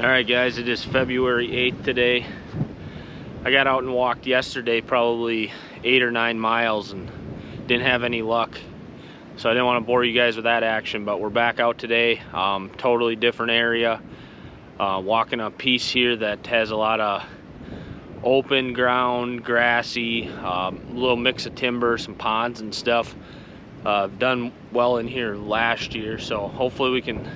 Alright guys, it is February 8th today. I got out and walked yesterday probably 8 or 9 miles and didn't have any luck. So I didn't want to bore you guys with that action, but we're back out today. Totally different area. Walking a piece here that has a lot of open ground, grassy, little mix of timber, some ponds and stuff. I've done well in here last year, so hopefully we can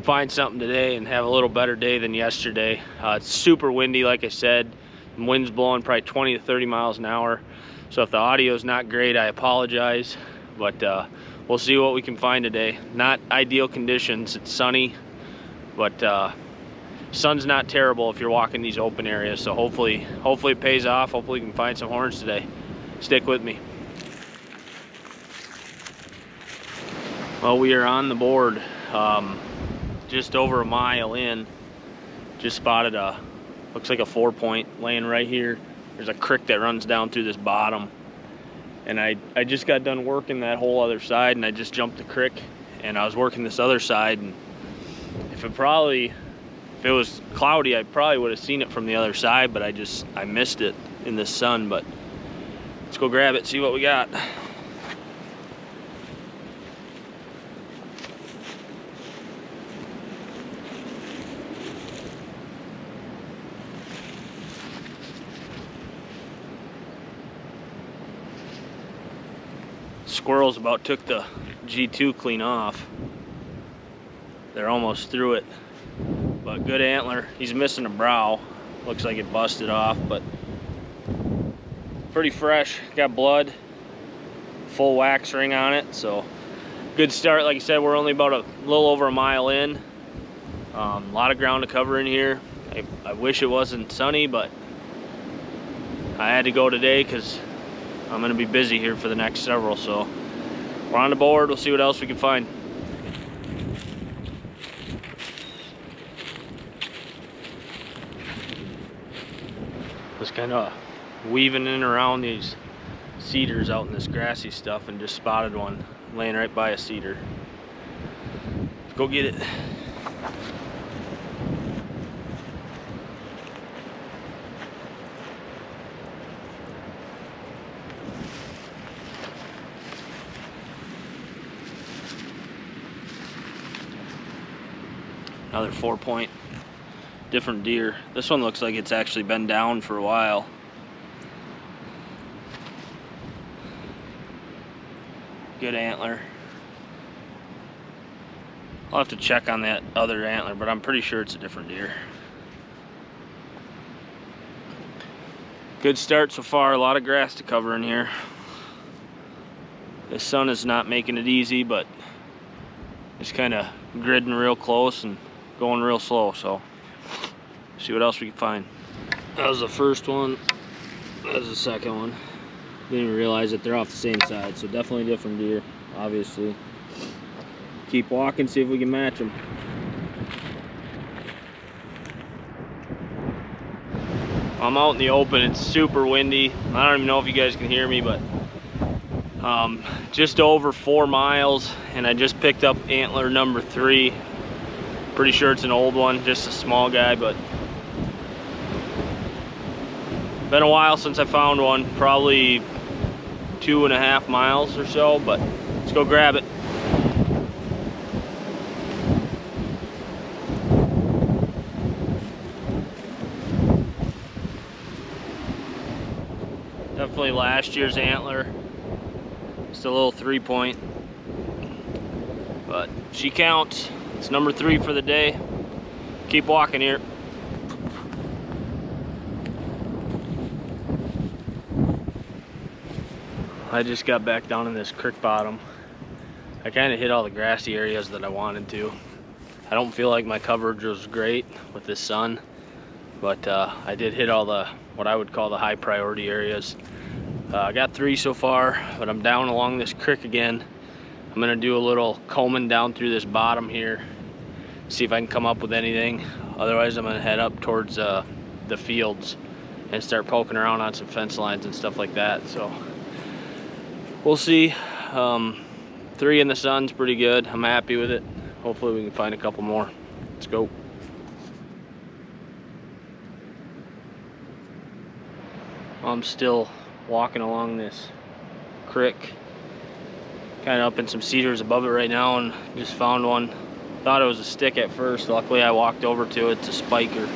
find something today and have a little better day than yesterday. It's super windy, like I said. The wind's blowing probably 20 to 30 miles an hour. So if the audio is not great, I apologize. But we'll see what we can find today. Not ideal conditions. It's sunny, but sun's not terrible if you're walking these open areas. So hopefully it pays off. Hopefully we can find some horns today. Stick with me. Well, we are on the board. Just over a mile in, just spotted looks like a 4-point laying right here. There's a creek that runs down through this bottom, and I just got done working that whole other side, and I just jumped the creek and I was working this other side, and if it was cloudy, I probably would have seen it from the other side, but I missed it in the sun. But let's go grab it, see what we got. Squirrels about took the G2 clean off. They're almost through it, but good antler. He's missing a brow. Looks like it busted off, but pretty fresh. Got blood, full wax ring on it, so good start. Like I said, we're only about a little over a mile in. A lot of ground to cover in here. I wish it wasn't sunny, but I had to go today because I'm gonna be busy here for the next several. So we're on the board. We'll see what else we can find. Just kind of weaving in around these cedars out in this grassy stuff, and just spotted one laying right by a cedar. Let's go get it. Another 4-point, different deer. This one looks like it's actually been down for a while. Good antler. I'll have to check on that other antler, but I'm pretty sure it's a different deer. Good start so far. A lot of grass to cover in here. The sun is not making it easy, but it's kind of gridding real close and going real slow, so see what else we can find. That was the first one. That was the second one. Didn't even realize that they're off the same side, so definitely different deer, obviously. Keep walking, see if we can match them. I'm out in the open. It's super windy. I don't even know if you guys can hear me, but just over 4 miles, and I just picked up antler number 3. Pretty sure it's an old one, just a small guy, but been a while since I found one, probably 2.5 miles or so, but let's go grab it. Definitely last year's antler. Just a little 3-point, but she counts. It's number 3 for the day. Keep walking here. I just got back down in this creek bottom. I kind of hit all the grassy areas that I wanted to. I don't feel like my coverage was great with the sun, but I did hit all the, what I would call the high priority areas. I got 3 so far, but I'm down along this creek again. I'm gonna do a little combing down through this bottom here, see if I can come up with anything. Otherwise, I'm gonna head up towards the fields and start poking around on some fence lines and stuff like that. So we'll see. 3 in the sun's pretty good. I'm happy with it. Hopefully we can find a couple more. Let's go. I'm still walking along this creek, kind of up in some cedars above it right now, and just found one. Thought it was a stick at first. Luckily I walked over to it. It's a spiker.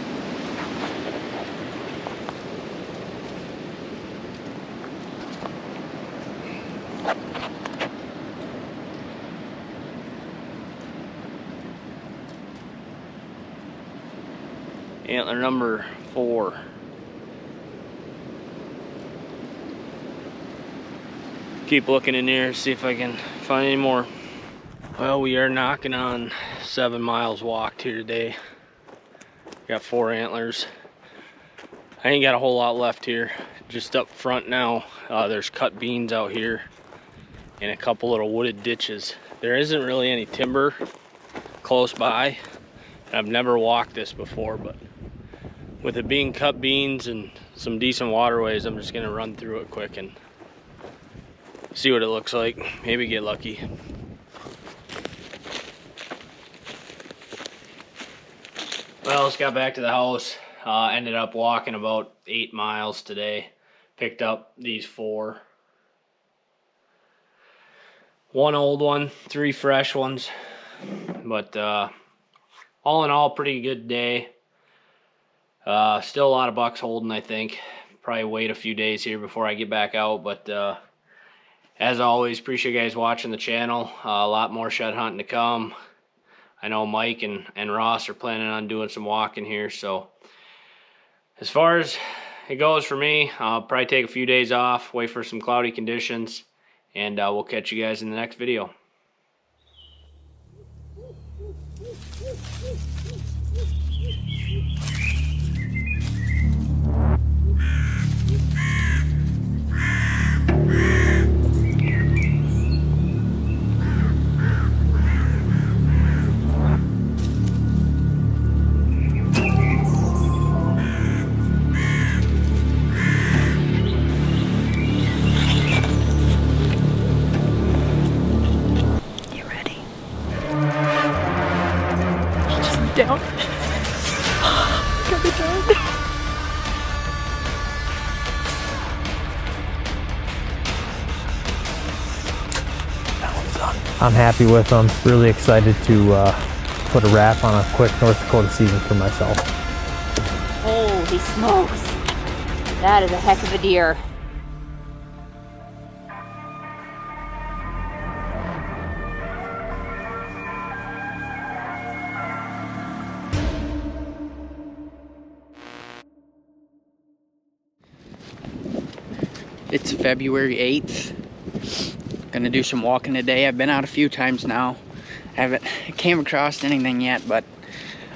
Antler number 4. Keep looking in here, see if I can find any more. Well, we are knocking on 7 miles walked here today. Got 4 antlers. I ain't got a whole lot left here. Just up front now, there's cut beans out here and a couple little wooded ditches. There isn't really any timber close by. I've never walked this before, but with it being cut beans and some decent waterways, I'm just gonna run through it quick and see what it looks like. Maybe get lucky. Well, just got back to the house. Ended up walking about 8 miles today. Picked up these 4. 1 old one, 3 fresh ones. But all in all, pretty good day. Still a lot of bucks holding, I think. Probably wait a few days here before I get back out. But as always, appreciate you guys watching the channel. A lot more shed hunting to come. I know Mike and Ross are planning on doing some walking here. So as far as it goes for me, I'll probably take a few days off, wait for some cloudy conditions, and we'll catch you guys in the next video. Down. Got it down. That one's done. I'm happy with them. Really excited to put a wrap on a quick North Dakota season for myself. Holy smokes. That is a heck of a deer. It's February 8th. Gonna do some walking today. I've been out a few times now. Haven't came across anything yet, but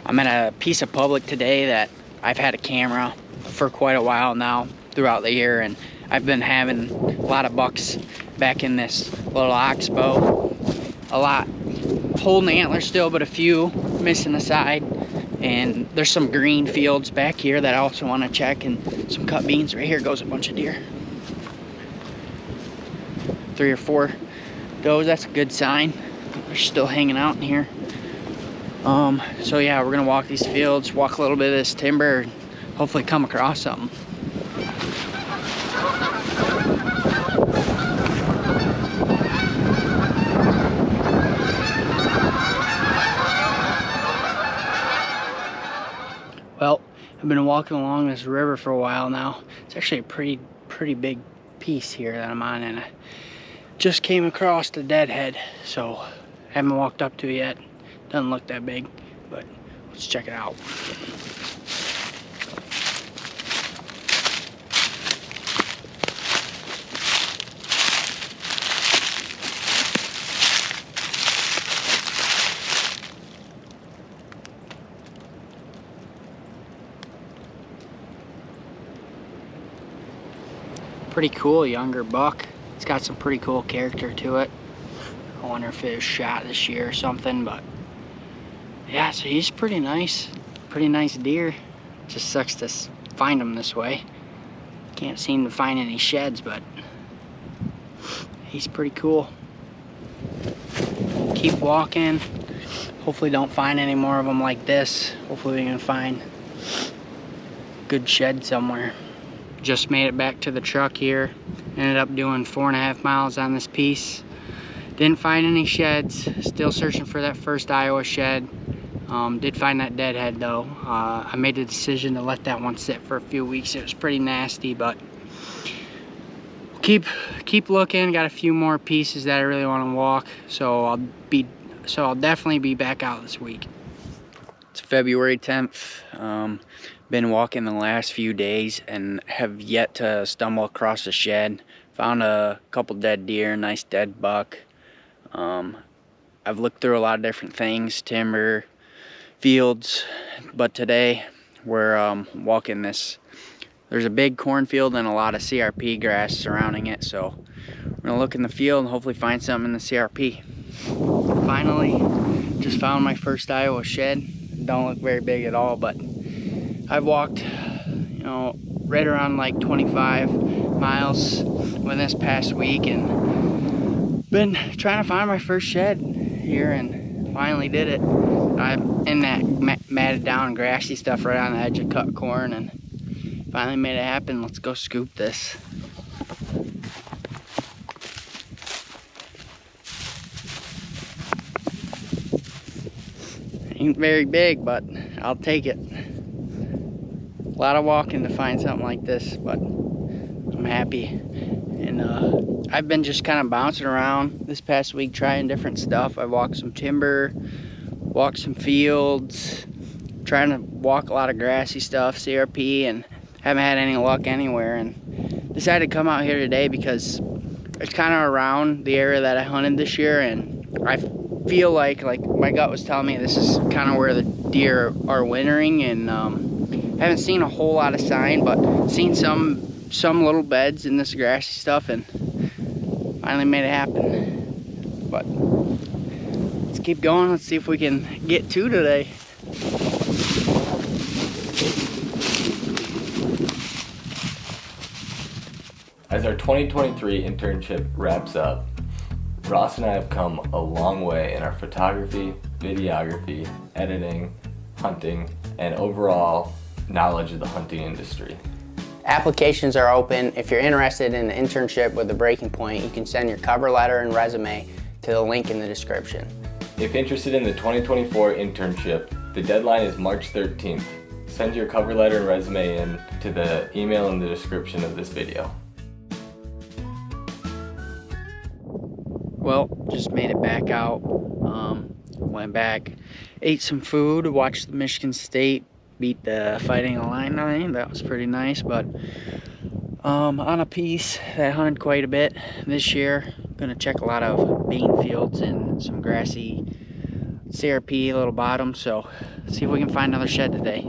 I'm at a piece of public today that I've had a camera for quite a while now throughout the year, and I've been having a lot of bucks back in this little oxbow. A lot holding the antler still, but a few missing the side. And there's some green fields back here that I also want to check, and some cut beans. Right here goes a bunch of deer. 3 or 4 does. That's a good sign. They're still hanging out in here. So yeah, we're gonna walk these fields, walk a little bit of this timber, and hopefully come across something. Well, I've been walking along this river for a while now. It's actually a pretty big piece here that I'm on, and I just came across the deadhead, so haven't walked up to it yet. Doesn't look that big, but let's check it out. Pretty cool younger buck. It's got some pretty cool character to it. I wonder if it was shot this year or something, but yeah, so he's pretty nice deer. Just sucks to find him this way. Can't seem to find any sheds, but he's pretty cool. Keep walking. Hopefully don't find any more of them like this. Hopefully we can find a good shed somewhere. just made it back to the truck here. Ended up doing 4.5 miles on this piece. Didn't find any sheds. Still searching for that first Iowa shed. Did find that deadhead though. I made the decision to let that one sit for a few weeks. It was pretty nasty, but keep looking. Got a few more pieces that I really want to walk, so I'll definitely be back out this week. It's February 10th. Been walking the last few days and have yet to stumble across a shed. Found a couple dead deer, nice dead buck. I've looked through a lot of different things, timber, fields, but today we're walking this. There's a big cornfield and a lot of CRP grass surrounding it, so we're gonna look in the field and hopefully find something in the CRP. Finally, just found my first Iowa shed. Don't look very big at all, but I've walked, you know, right around like 25 miles within this past week and been trying to find my first shed here and finally did it. I'm in that matted down grassy stuff right on the edge of cut corn and finally made it happen. Let's go scoop this. Ain't very big, but I'll take it. A lot of walking to find something like this, but I'm happy. And I've been just kind of bouncing around this past week trying different stuff. I walked some timber, walked some fields, trying to walk a lot of grassy stuff, CRP, and haven't had any luck anywhere. And decided to come out here today because it's kind of around the area that I hunted this year, and I feel like my gut was telling me this is kind of where the deer are wintering, and haven't seen a whole lot of sign, but seen some little beds in this grassy stuff and finally made it happen. But let's keep going. Let's see if we can get two today. As our 2023 internship wraps up, Ross and I have come a long way in our photography, videography, editing, hunting, and overall knowledge of the hunting industry. Applications are open. If you're interested in an internship with a Breaking Point, you can send your cover letter and resume to the link in the description. If interested in the 2024 internship, the deadline is March 13th. Send your cover letter and resume in to the email in the description of this video. Well, just made it back out. Went back, ate some food, watched the Michigan State beat the Fighting Illini. That was pretty nice, but on a piece that I hunted quite a bit this year. Gonna check a lot of bean fields and some grassy CRP, little bottom, so see if we can find another shed today.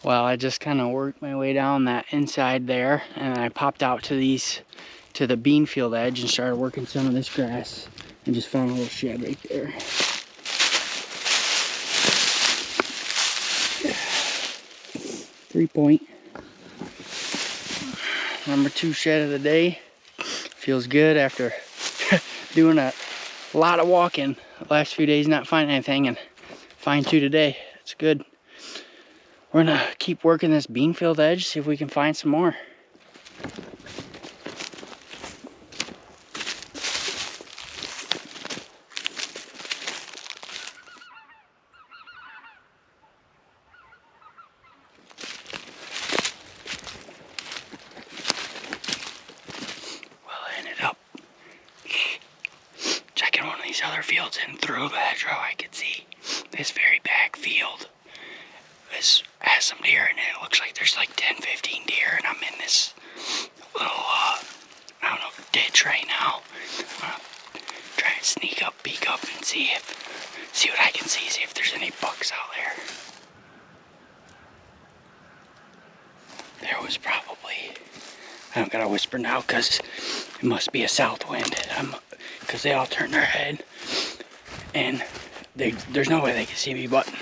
Well, I just kind of worked my way down that inside there, and I popped out to the bean field edge and started working some of this grass, and just found a little shed right there. 3-point. Number 2 shed of the day. Feels good after doing a lot of walking the last few days, not finding anything, and find 2 today. It's good. We're gonna keep working this bean field edge, see if we can find some more. Well, I ended up checking one of these other fields, and through the hedgerow I could see this very back field. This has some deer in it. It looks like there's like 10-15 deer, and I'm in this little I don't know, ditch right now. I'm gonna try and sneak up, peek up, and see what I can see if there's any bucks out there. There was probably, I don't gotta whisper now because it must be a south wind. Because they all turn their head, and there's no way they can see me, but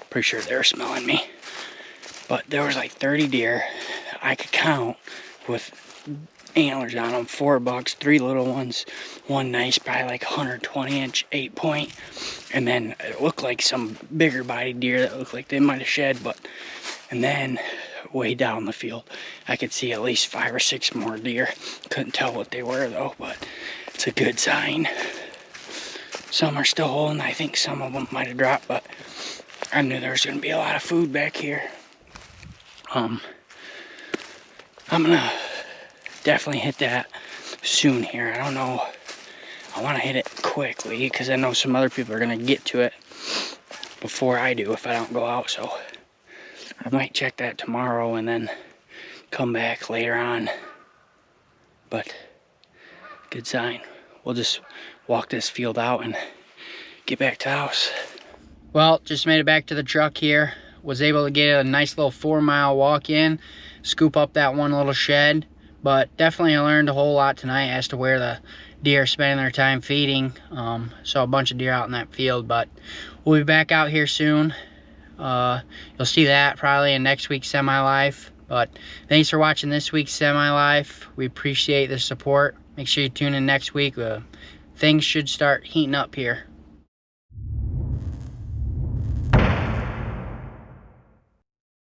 pretty sure they're smelling me. But there was like 30 deer I could count with antlers on them, $4, 3 little ones, one nice, probably like 120-inch 8-point, and then it looked like some bigger body deer that looked like they might have shed. And then way down the field, I could see at least 5 or 6 more deer. Couldn't tell what they were though, but it's a good sign. Some are still holding. I think some of them might have dropped, but I knew there was going to be a lot of food back here. I'm gonna definitely hit that soon here. I don't know. I want to hit it quickly because I know some other people are gonna get to it before I do if I don't go out. So I might check that tomorrow and then come back later on. But good sign. We'll just walk this field out and get back to the house. Well, just made it back to the truck here. Was able to get a nice little 4-mile walk in, scoop up that one little shed. But definitely I learned a whole lot tonight as to where the deer are spending their time feeding. Saw a bunch of deer out in that field, but we'll be back out here soon. You'll see that probably in next week's semi-life. But thanks for watching this week's semi-life. We appreciate the support. Make sure you tune in next week. Things should start heating up here.